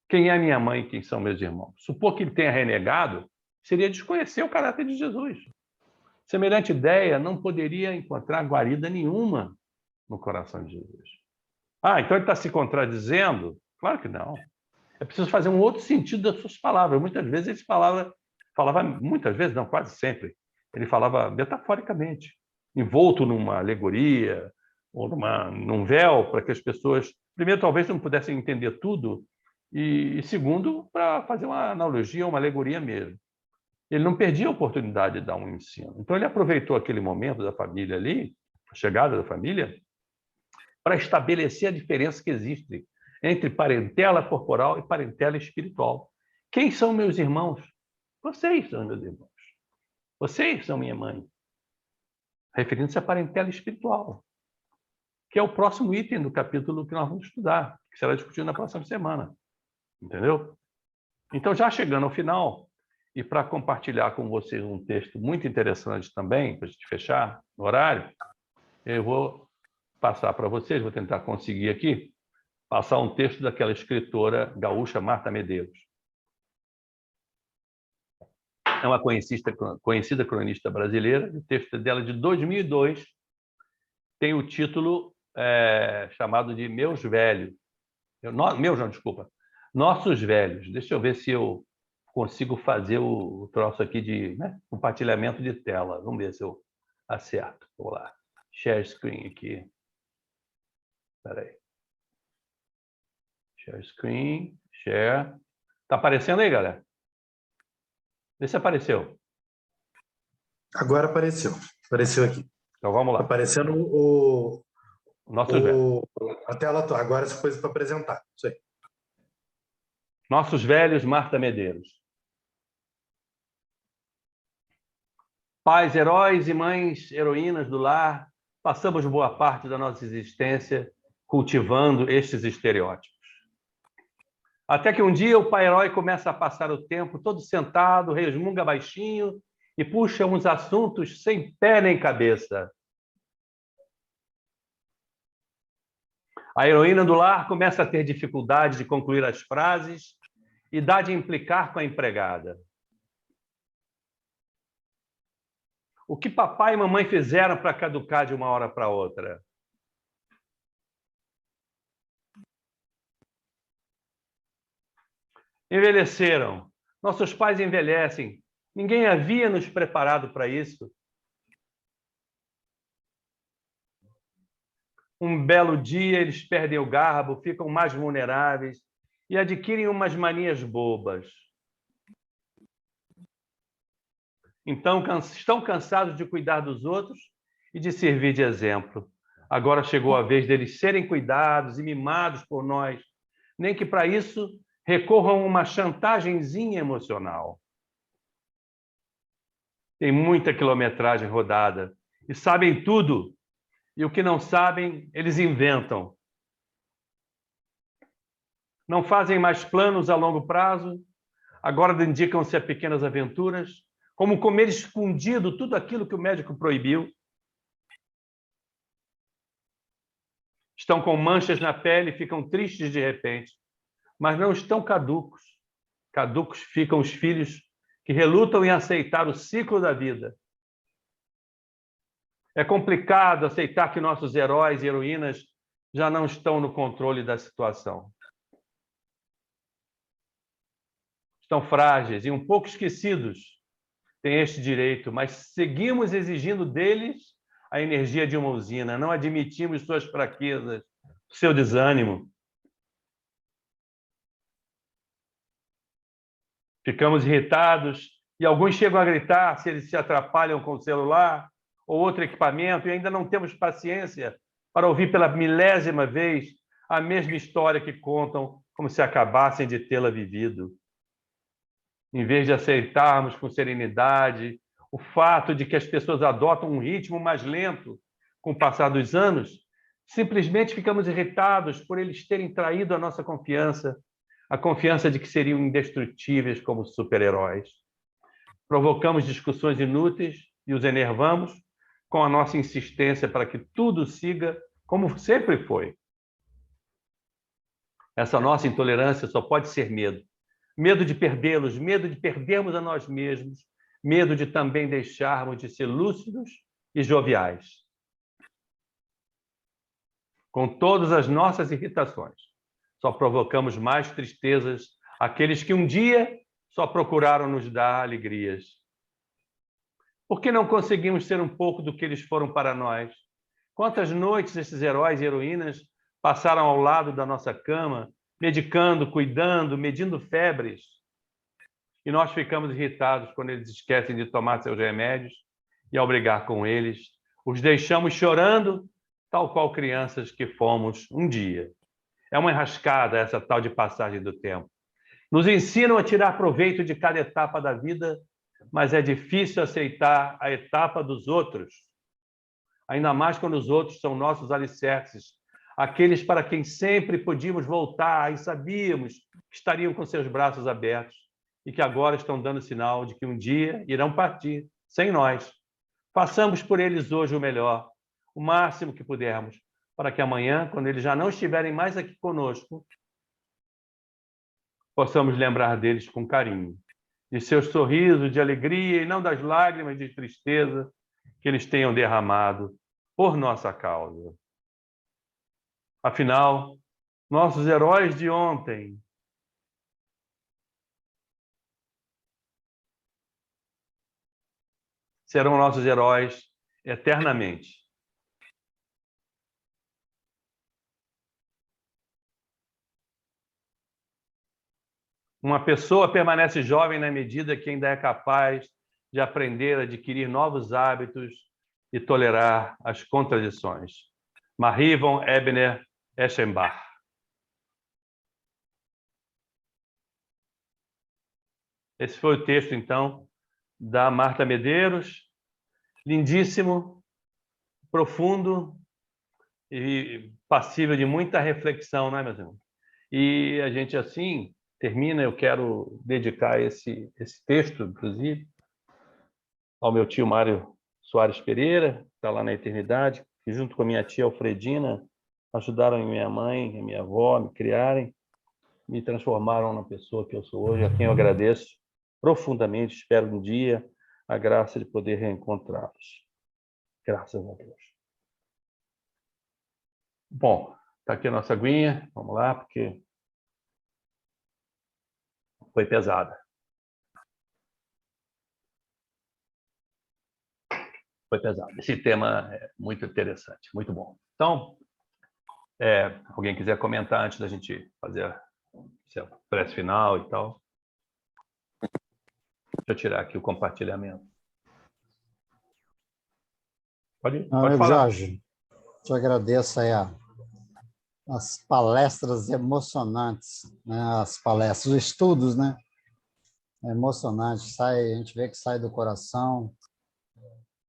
Quem é minha mãe e quem são meus irmãos? Supor que ele tenha renegado seria desconhecer o caráter de Jesus. Semelhante ideia não poderia encontrar guarida nenhuma no coração de Jesus. Então ele está se contradizendo? Claro que não. É preciso fazer um outro sentido das suas palavras. Muitas vezes ele falava, muitas vezes, não, quase sempre, ele falava metaforicamente, envolto numa alegoria ou num véu, para que as pessoas, primeiro, talvez não pudessem entender tudo, e segundo, para fazer uma analogia, uma alegoria mesmo. Ele não perdia a oportunidade de dar um ensino. Então ele aproveitou aquele momento da família ali, a chegada da família, para estabelecer a diferença que existe entre parentela corporal e parentela espiritual. Quem são meus irmãos? Vocês são meus irmãos. Vocês são minha mãe. Referindo-se à parentela espiritual, que é o próximo item do capítulo que nós vamos estudar, que será discutido na próxima semana. Entendeu? Então, já chegando ao final, e para compartilhar com vocês um texto muito interessante também, para a gente fechar no horário, eu vou passar para vocês, vou tentar conseguir aqui, passar um texto daquela escritora gaúcha Marta Medeiros. É uma conhecida cronista brasileira. O texto dela é de 2002, tem o título chamado de Meus Velhos. Nossos Velhos. Deixa eu ver se eu consigo fazer o troço aqui de compartilhamento de tela. Vamos ver se eu acerto. Vou lá. Share screen aqui. Espera aí. Share screen. Share. Está aparecendo aí, galera? Vê se apareceu. Agora apareceu. Apareceu aqui. Então vamos lá. Está aparecendo a tela. Agora essa coisa para apresentar. Isso aí. Nossos Velhos, Marta Medeiros. Pais heróis e mães heroínas do lar, passamos boa parte da nossa existência cultivando estes estereótipos. Até que um dia o pai herói começa a passar o tempo todo sentado, resmunga baixinho e puxa uns assuntos sem pé nem cabeça. A heroína do lar começa a ter dificuldade de concluir as frases e dá de implicar com a empregada. O que papai e mamãe fizeram para caducar de uma hora para outra? Envelheceram. Nossos pais envelhecem. Ninguém havia nos preparado para isso. Um belo dia, eles perdem o garbo, ficam mais vulneráveis e adquirem umas manias bobas. Então, estão cansados de cuidar dos outros e de servir de exemplo. Agora chegou a vez deles serem cuidados e mimados por nós, nem que para isso recorram a uma chantagemzinha emocional. Tem muita quilometragem rodada e sabem tudo, e o que não sabem, eles inventam. Não fazem mais planos a longo prazo, agora dedicam-se a pequenas aventuras, como comer escondido tudo aquilo que o médico proibiu. Estão com manchas na pele e ficam tristes de repente, mas não estão caducos. Caducos ficam os filhos que relutam em aceitar o ciclo da vida. É complicado aceitar que nossos heróis e heroínas já não estão no controle da situação. Estão frágeis e um pouco esquecidos. Têm este direito, mas seguimos exigindo deles a energia de uma usina. Não admitimos suas fraquezas, seu desânimo. Ficamos irritados e alguns chegam a gritar se eles se atrapalham com o celular ou outro equipamento e ainda não temos paciência para ouvir pela milésima vez a mesma história que contam como se acabassem de tê-la vivido. Em vez de aceitarmos com serenidade o fato de que as pessoas adotam um ritmo mais lento com o passar dos anos, simplesmente ficamos irritados por eles terem traído a nossa confiança, a confiança de que seriam indestrutíveis como super-heróis. Provocamos discussões inúteis e os enervamos com a nossa insistência para que tudo siga como sempre foi. Essa nossa intolerância só pode ser medo. Medo de perdê-los, medo de perdermos a nós mesmos, medo de também deixarmos de ser lúcidos e joviais. Com todas as nossas irritações, só provocamos mais tristezas àqueles que um dia só procuraram nos dar alegrias. Por que não conseguimos ser um pouco do que eles foram para nós? Quantas noites esses heróis e heroínas passaram ao lado da nossa cama, medicando, cuidando, medindo febres? E nós ficamos irritados quando eles esquecem de tomar seus remédios e, ao brigar com eles, os deixamos chorando, tal qual crianças que fomos um dia. É uma enrascada essa tal de passagem do tempo. Nos ensinam a tirar proveito de cada etapa da vida, mas é difícil aceitar a etapa dos outros. Ainda mais quando os outros são nossos alicerces, aqueles para quem sempre podíamos voltar e sabíamos que estariam com seus braços abertos e que agora estão dando sinal de que um dia irão partir sem nós. Façamos por eles hoje o melhor, o máximo que pudermos, para que amanhã, quando eles já não estiverem mais aqui conosco, possamos lembrar deles com carinho, de seus sorrisos de alegria e não das lágrimas de tristeza que eles tenham derramado por nossa causa. Afinal, nossos heróis de ontem serão nossos heróis eternamente. Uma pessoa permanece jovem na medida que ainda é capaz de aprender a adquirir novos hábitos e tolerar as contradições. Marie von Ebner-Eschenbach. Esse foi o texto, então, da Marta Medeiros. Lindíssimo, profundo e passível de muita reflexão, não é, meus irmãos? E a gente, assim, termina. Eu quero dedicar esse texto, inclusive, ao meu tio Mário Soares Pereira, que está lá na eternidade, que junto com a minha tia Alfredina ajudaram minha mãe e minha avó a me criarem, me transformaram na pessoa que eu sou hoje, a quem eu agradeço profundamente. Espero um dia a graça de poder reencontrá-los. Graças a Deus. Bom, está aqui a nossa aguinha. Vamos lá, porque foi pesada. Foi pesado. Esse tema é muito interessante, muito bom. Então, alguém quiser comentar antes da gente fazer a prece final e tal? Deixa eu tirar aqui o compartilhamento. Pode Amigo falar. Jorge, te agradeço aí as palestras emocionantes, né? As palestras, os estudos, né? É emocionante, a gente vê que sai do coração,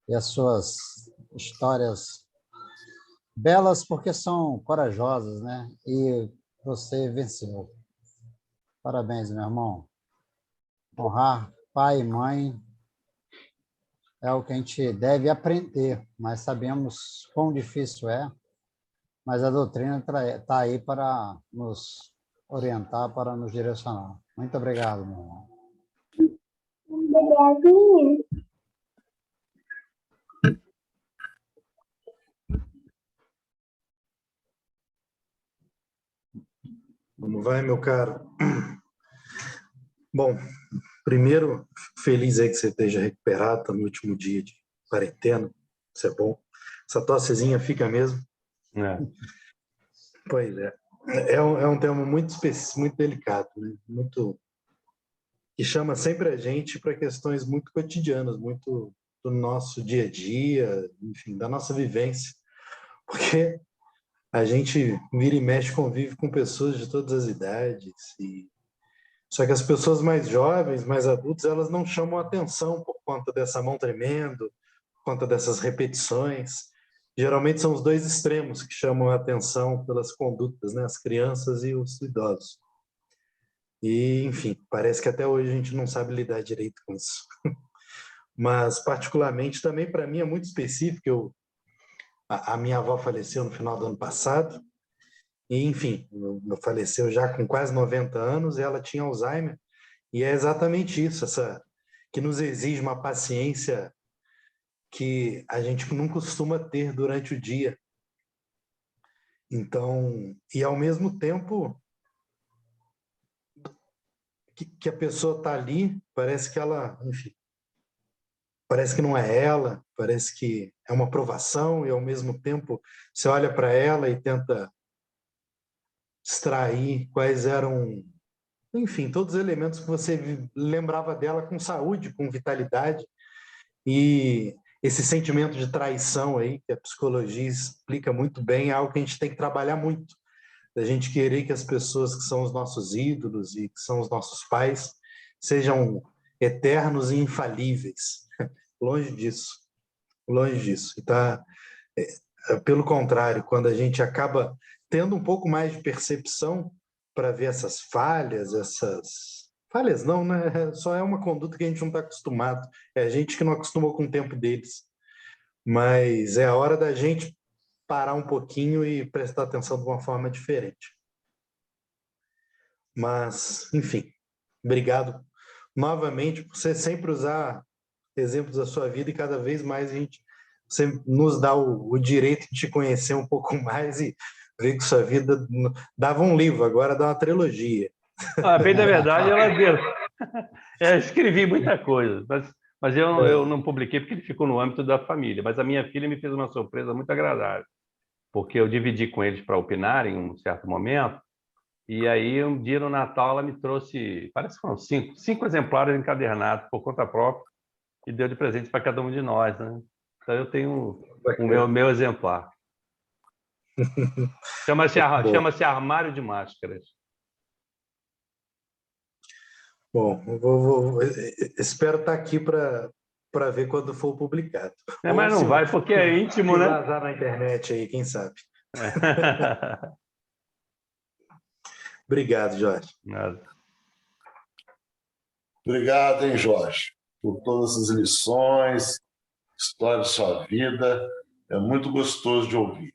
e as suas histórias belas porque são corajosas, né? E você venceu. Parabéns, meu irmão. Honrar pai e mãe é o que a gente deve aprender, mas sabemos quão difícil é, mas a doutrina está aí para nos orientar, para nos direcionar. Muito obrigado, meu irmão. Obrigado. Como vai, meu caro? Bom, primeiro, feliz aí que você esteja recuperado, tá no último dia de quarentena, isso é bom. Essa tossezinha fica mesmo? É. Pois é. É um tema muito específico, muito delicado, né? Muito, que chama sempre a gente para questões muito cotidianas, muito do nosso dia a dia, enfim, da nossa vivência. Porque a gente vira e mexe, convive com pessoas de todas as idades, só que as pessoas mais jovens, mais adultas, elas não chamam atenção por conta dessa mão tremendo, por conta dessas repetições. Geralmente são os dois extremos que chamam a atenção pelas condutas, né? As crianças e os idosos. E, enfim, parece que até hoje a gente não sabe lidar direito com isso. Mas, particularmente, também para mim é muito específico. A minha avó faleceu no final do ano passado, e, enfim, faleceu já com quase 90 anos, e ela tinha Alzheimer, e é exatamente isso, que nos exige uma paciência que a gente não costuma ter durante o dia. Então, e ao mesmo tempo que a pessoa está ali, parece que ela, enfim, parece que não é ela, parece que é uma provação, e ao mesmo tempo você olha para ela e tenta extrair quais eram, enfim, todos os elementos que você lembrava dela com saúde, com vitalidade, e esse sentimento de traição aí, que a psicologia explica muito bem, é algo que a gente tem que trabalhar muito, da gente querer que as pessoas que são os nossos ídolos e que são os nossos pais sejam eternos e infalíveis. Longe disso, longe disso. E pelo contrário, quando a gente acaba tendo um pouco mais de percepção para ver essas falhas não, né? Só é uma conduta que a gente não está acostumado. É a gente que não acostumou com o tempo deles. Mas é a hora da gente parar um pouquinho e prestar atenção de uma forma diferente. Mas, enfim, obrigado novamente por você sempre usar exemplos da sua vida, e cada vez mais você nos dá o direito de te conhecer um pouco mais e ver que sua vida dava um livro, agora dá uma trilogia. Bem da verdade, ela deu. Eu escrevi muita coisa, mas eu não publiquei porque ele ficou no âmbito da família. Mas a minha filha me fez uma surpresa muito agradável, porque eu dividi com eles para opinar em um certo momento, e aí um dia no Natal ela me trouxe, parece que foram cinco exemplares encadernados por conta própria, e deu de presente para cada um de nós, né? Então eu tenho o meu exemplar. Chama-se Armário de Máscaras. Bom, espero estar aqui para ver quando for publicado. Mas não vai, porque é íntimo, né? Vazar na internet aí, quem sabe. Obrigado, Jorge. Nada. Obrigado, hein, Jorge, por todas as lições, história de sua vida. É muito gostoso de ouvir.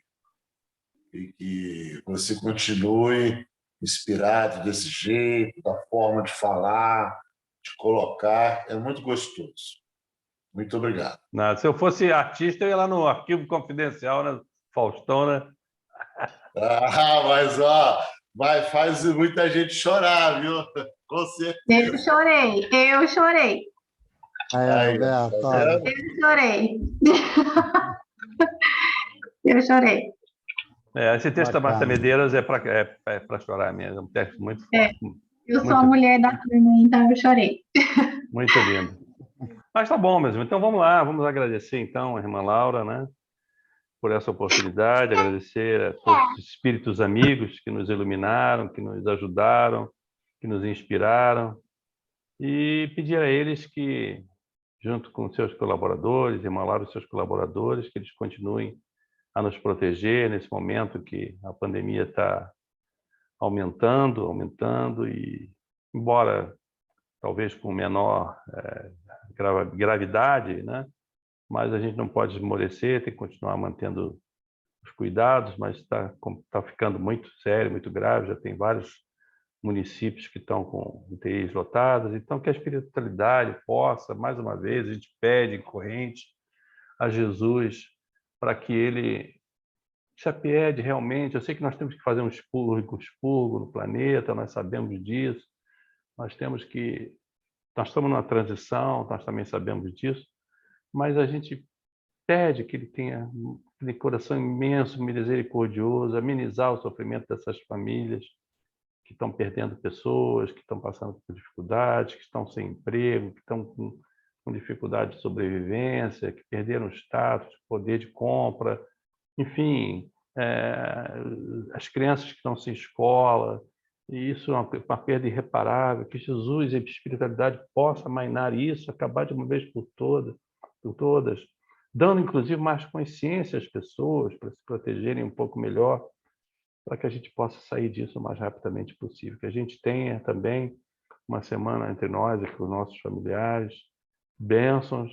E que você continue inspirado desse jeito, da forma de falar, de colocar. É muito gostoso. Muito obrigado. Nada. Se eu fosse artista, eu ia lá no Arquivo Confidencial, né? Faustona. Mas, faz muita gente chorar, viu? Com certeza. Eu chorei. Aí, Roberto, Eu chorei. Eu chorei. Esse texto da Marta Medeiros é para chorar mesmo. É um texto muito forte. Eu sou a mulher da turma, então eu chorei. Muito lindo. Mas tá bom mesmo. Então vamos lá, vamos agradecer então a irmã Laura, né? por essa oportunidade, agradecer a todos os espíritos amigos que nos iluminaram, que nos ajudaram, que nos inspiraram, e pedir a eles que, junto com seus colaboradores, emalar os seus colaboradores, que eles continuem a nos proteger nesse momento que a pandemia está aumentando, e embora talvez com menor gravidade, né? Mas a gente não pode esmorecer, tem que continuar mantendo os cuidados, mas está ficando muito sério, muito grave, já tem vários municípios que estão com UTIs lotadas, então que a espiritualidade possa, mais uma vez, a gente pede em corrente a Jesus para que ele se apiede realmente. Eu sei que nós temos que fazer um expurgo no planeta, nós sabemos disso, nós estamos numa transição, nós também sabemos disso, mas a gente pede que ele tenha aquele coração imenso, misericordioso, amenizar o sofrimento dessas famílias que estão perdendo pessoas, que estão passando por dificuldades, que estão sem emprego, que estão com dificuldade de sobrevivência, que perderam o status, poder de compra, enfim, as crianças que estão sem escola, e isso é uma perda irreparável, que Jesus e a espiritualidade possa amainar isso, acabar de uma vez por todas, dando inclusive mais consciência às pessoas para se protegerem um pouco melhor, para que a gente possa sair disso o mais rapidamente possível. Que a gente tenha também uma semana entre nós e com os nossos familiares, bênçãos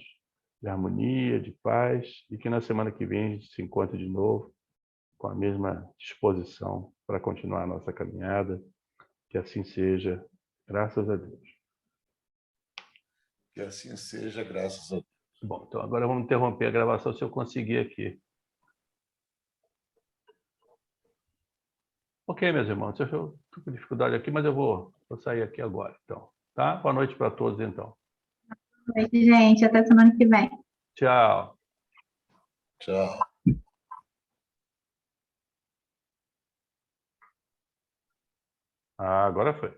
de harmonia, de paz, e que na semana que vem a gente se encontre de novo com a mesma disposição para continuar a nossa caminhada. Que assim seja, graças a Deus. Que assim seja, graças a Deus. Bom, então agora vamos interromper a gravação se eu conseguir aqui. Ok, meus irmãos, eu estou com dificuldade aqui, mas eu vou sair aqui agora, então. Tá? Boa noite para todos, então. Boa noite, gente. Até semana que vem. Tchau. Tchau. Agora foi.